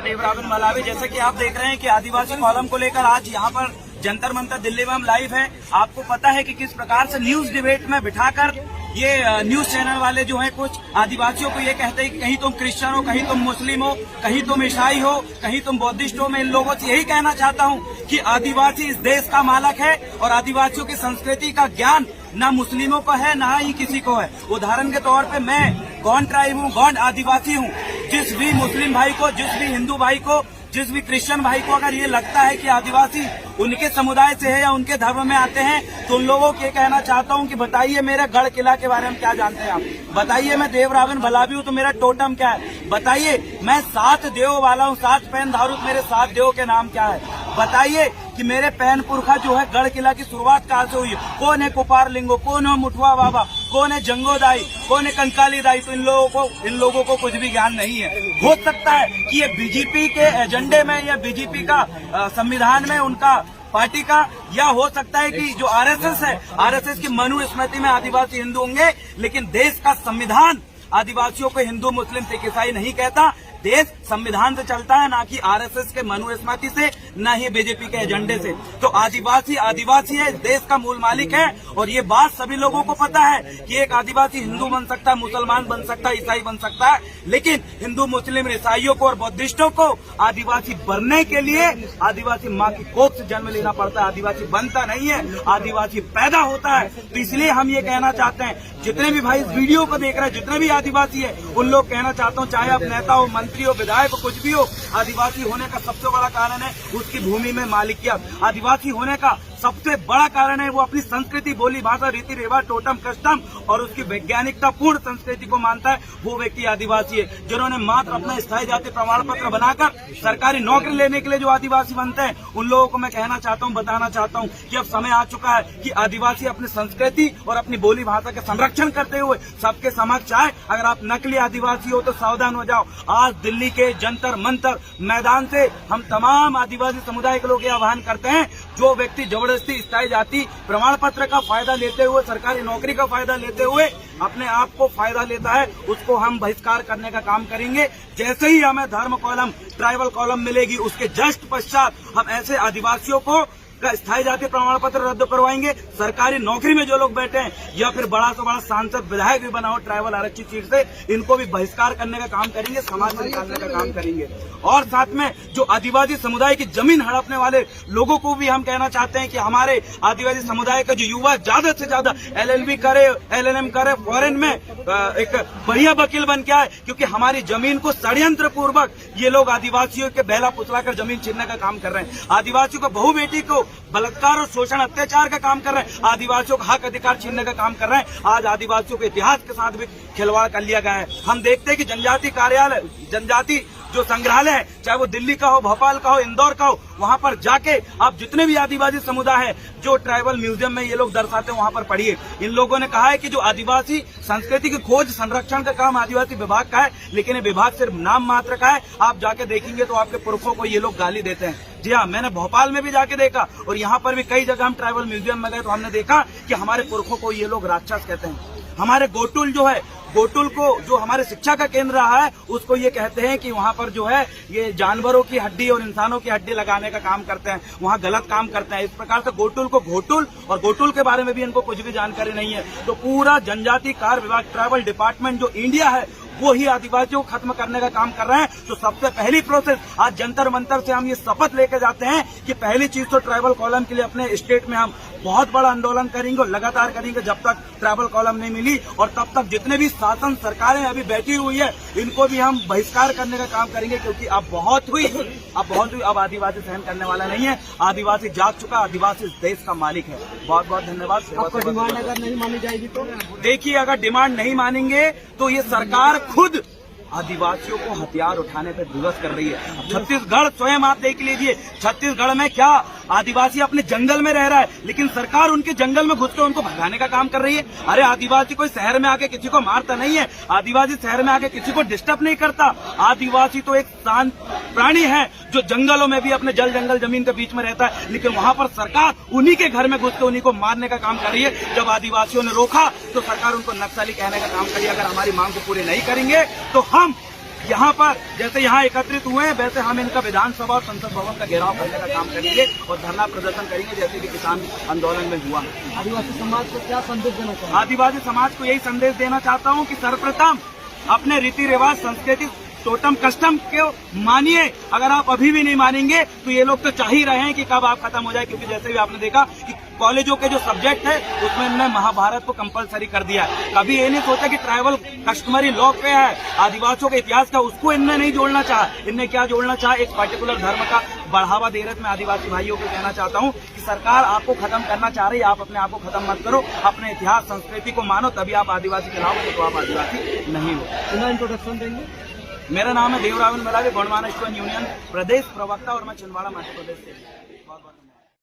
देवरावन Malawi, जैसे कि आप देख रहे हैं कि आदिवासी कॉलम को लेकर आज यहाँ पर जंतर मंतर दिल्ली में हम लाइव हैं। आपको पता है कि किस प्रकार से न्यूज डिबेट में बिठाकर ये न्यूज चैनल वाले जो हैं कुछ आदिवासियों को ये कहते हैं कि कहीं तुम क्रिश्चियन हो, कहीं तुम मुस्लिम हो, कहीं तुम ईसाई हो, कहीं तुम बौद्धिस्ट हो। मैं इन लोगों से यही कहना चाहता हूँ कि आदिवासी इस देश का मालक है और आदिवासियों की संस्कृति का ज्ञान न मुस्लिमों को है न ही किसी को है। उदाहरण के तौर पे मैं गौंड ट्राइब हूँ, गौंड आदिवासी हूँ। जिस भी मुस्लिम भाई को, जिस भी हिंदू भाई को, जिस भी क्रिश्चियन भाई को अगर ये लगता है कि आदिवासी उनके समुदाय से है या उनके धर्म में आते हैं, तो उन लोगों को ये कहना चाहता हूँ कि बताइए मेरे गढ़ किला के बारे में क्या जानते हैं आप। बताइए मैं देवरावन मलावी हूँ तो मेरा टोटम क्या है। बताइए मैं 7 देव वाला हूँ, 7 पैन धारुत, मेरे 7 देव के नाम क्या है। बताइए कि मेरे पैन पुरखा जो है गढ़ किला की शुरुआत कहाँ से हुई, कौन है कुपार लिंगो, कौन है मुठवा बाबा, कौन है जंगोदाई, कौन है कंकाली दाई। तो इन लोगों को कुछ भी ज्ञान नहीं है। हो सकता है कि ये बीजेपी के एजेंडे में या बीजेपी का संविधान में उनका पार्टी का, या हो सकता है कि जो आरएसएस है, आरएसएस की मनुस्मृति में आदिवासी हिंदू होंगे, लेकिन देश का संविधान आदिवासियों को हिंदू मुस्लिम सिख ईसाई नहीं कहता। देश संविधान से चलता है, ना कि आरएसएस के मनुस्मृति से, न ही बीजेपी के एजेंडे से। तो आदिवासी आदिवासी है, देश का मूल मालिक है। और ये बात सभी लोगों को पता है कि एक आदिवासी हिंदू बन सकता है, मुसलमान बन सकता है, ईसाई बन सकता है, लेकिन हिंदू मुस्लिम ईसाइयों को और बौद्धिस्टों को आदिवासी बनने के लिए आदिवासी माँ की कोख से जन्म लेना पड़ता है। आदिवासी बनता नहीं है, आदिवासी पैदा होता है। तो इसलिए हम ये कहना चाहते हैं, जितने भी भाई इस वीडियो को देख रहे हैं, जितने भी आदिवासी है, उन लोग कहना चाहता हूँ, चाहे आप नेता हो, मंत्री हो, विधायक हो, कुछ भी हो, आदिवासी होने का सबसे बड़ा कारण है उसकी भूमि में मालिकियत। आदिवासी होने का सबसे बड़ा कारण है वो अपनी संस्कृति, बोली, भाषा, रीति रिवाज, टोटम कस्टम और उसकी वैज्ञानिकता पूर्ण संस्कृति को मानता है। वो व्यक्ति आदिवासी है। जिन्होंने मात्र अपना स्थायी जाति प्रमाण पत्र बनाकर सरकारी नौकरी लेने के लिए जो आदिवासी बनते हैं, उन लोगों को मैं कहना चाहता हूं, बताना चाहता हूं कि अब समय आ चुका है कि आदिवासी अपनी संस्कृति और अपनी बोली भाषा के संरक्षण करते हुए सबके समक्ष आए। अगर आप नकली आदिवासी हो तो सावधान हो जाओ। आज दिल्ली के जंतर मंतर मैदान से हम तमाम आदिवासी समुदाय के लोग ये आह्वान करते हैं, जो व्यक्ति जबरदस्ती स्थायी जाति प्रमाण पत्र का फायदा लेते हुए, सरकारी नौकरी का फायदा लेते हुए अपने आप को फायदा लेता है, उसको हम बहिष्कार करने का काम करेंगे। जैसे ही हमें धर्म कॉलम, ट्राइबल कॉलम मिलेगी, उसके जस्ट पश्चात हम ऐसे आदिवासियों को का स्थायी जाति प्रमाण पत्र रद्द करवाएंगे। सरकारी नौकरी में जो लोग बैठे हैं या फिर बड़ा से बड़ा सांसद विधायक भी बना हो ट्राइबल आरक्षित सीट से, इनको भी बहिष्कार करने का काम करेंगे, समाज से निकालने का काम करेंगे। और साथ में जो आदिवासी समुदाय की जमीन हड़पने वाले लोगों को भी हम कहना चाहते हैं कि हमारे आदिवासी समुदाय का जो युवा ज्यादा से ज्यादा LLB करे, LLM करे, फॉरेन में एक बढ़िया वकील बन के आए, क्योंकि हमारी जमीन को षड्यंत्र पूर्वक ये लोग आदिवासियों के बहला फुसलाकर जमीन छीनने का काम कर रहे हैं। आदिवासियों को, बहु बेटी को बलात्कार और शोषण, अत्याचार का काम कर रहे हैं। आदिवासियों का हक अधिकार छीनने का काम कर रहे हैं। आज आदिवासियों के इतिहास के साथ भी खिलवाड़ कर लिया गया है। हम देखते हैं कि जनजाति कार्यालय, जनजाति जो संग्रहालय है, चाहे वो दिल्ली का हो, भोपाल का हो, इंदौर का हो, वहां पर जाके आप जितने भी आदिवासी समुदाय है जो ट्राइबल म्यूजियम में ये लोग दर्शाते हैं, वहां पर पढ़िए। इन लोगों ने कहा है कि जो आदिवासी संस्कृति की खोज संरक्षण का काम आदिवासी विभाग का है, लेकिन ये विभाग सिर्फ नाम मात्र का है। आप जाके देखेंगे तो आपके पुरखों को ये लोग गाली देते हैं। जी हाँ, मैंने भोपाल में भी जाके देखा और यहाँ पर भी कई जगह हम ट्राइबल म्यूजियम में गए तो हमने देखा कि हमारे पुरखों को ये लोग राक्षस कहते हैं। हमारे गोटुल जो है, गोटुल को जो हमारे शिक्षा का केंद्र रहा है, उसको ये कहते हैं कि वहाँ पर जो है ये जानवरों की हड्डी और इंसानों की हड्डी लगाने का काम करते हैं, वहाँ गलत काम करते हैं। इस प्रकार से गोटुल को घोटुल और गोटुल के बारे में भी इनको कुछ भी जानकारी नहीं है। तो पूरा जनजाति कार्य विभाग, ट्राइबल डिपार्टमेंट जो इंडिया है, वो ही आदिवासियों को खत्म करने का काम कर रहे हैं। तो सबसे पहली प्रोसेस आज जंतर मंतर से हम ये शपथ लेके जाते हैं कि पहली चीज तो ट्राइबल कॉलम के लिए अपने स्टेट में हम बहुत बड़ा आंदोलन करेंगे और लगातार करेंगे जब तक ट्राइबल कॉलम नहीं मिली। और तब तक जितने भी शासन सरकारें अभी बैठी हुई है, इनको भी हम बहिष्कार करने का काम करेंगे, क्योंकि अब बहुत हुई। अब आदिवासी सहन करने वाला नहीं है। आदिवासी जाग चुका, आदिवासी इस देश का मालिक है। बहुत बहुत धन्यवाद। डिमांड अगर नहीं मानी जाएगी तो देखिए, अगर डिमांड नहीं मानेंगे तो ये सरकार खुद आदिवासियों को हथियार उठाने पर विवश कर रही है। छत्तीसगढ़ स्वयं आप देख लीजिए, छत्तीसगढ़ में क्या आदिवासी अपने जंगल में रह रहा है, लेकिन सरकार उनके जंगल में घुस के उनको भगाने का काम कर रही है। अरे आदिवासी कोई शहर में आके किसी को मारता नहीं है, आदिवासी शहर में आके किसी को डिस्टर्ब नहीं करता। आदिवासी तो एक शांत प्राणी है जो जंगलों में भी अपने जल जंगल जमीन के बीच में रहता है, लेकिन वहाँ पर सरकार उन्हीं के घर में घुस के उन्हीं को मारने का काम कर रही है। जब आदिवासियों ने रोका तो सरकार उनको नक्सली कहने का काम करिए। अगर हमारी मांग को पूरी नहीं करेंगे तो हम यहाँ पर जैसे यहाँ एकत्रित हुए हैं वैसे हम इनका विधानसभा और संसद भवन का घेराव करने का काम करेंगे और धरना प्रदर्शन करेंगे जैसे कि किसान आंदोलन में हुआ। आदिवासी समाज को क्या संदेश देना चाहिए? आदिवासी समाज को यही संदेश देना चाहता हूँ कि सर्वप्रथम अपने रीति रिवाज, संस्कृति, टोटम कस्टम को मानिए। अगर आप अभी भी नहीं मानेंगे तो ये लोग तो चाह ही रहे हैं कि कब आप खत्म हो जाए, क्योंकि जैसे भी आपने देखा कि कॉलेजों के जो सब्जेक्ट है उसमें इन्होंने महाभारत को कंपलसरी कर दिया है। कभी ये नहीं सोचा कि ट्राइबल कस्टमरी लॉ पे है आदिवासियों के इतिहास का, उसको इनने नहीं जोड़ना चाहा। इनने क्या जोड़ना चाहा, एक पर्टिकुलर धर्म का बढ़ावा दे रहे थे। मैं आदिवासी भाइयों को कहना चाहता हूँ कि सरकार आपको खत्म करना चाह रही है, आप अपने आप को खत्म मत करो, अपने इतिहास संस्कृति को मानो, तभी आप आदिवासी कहलाओगे, तो आप आदिवासी नहीं हो। पुनः इंट्रोडक्शन देंगे। मेरा नाम है देवरावन मलावी, गौंडवाना स्टूडेंट यूनियन प्रदेश प्रवक्ता और मैं छिंदवाड़ा मध्य प्रदेश से। बहुत बहुत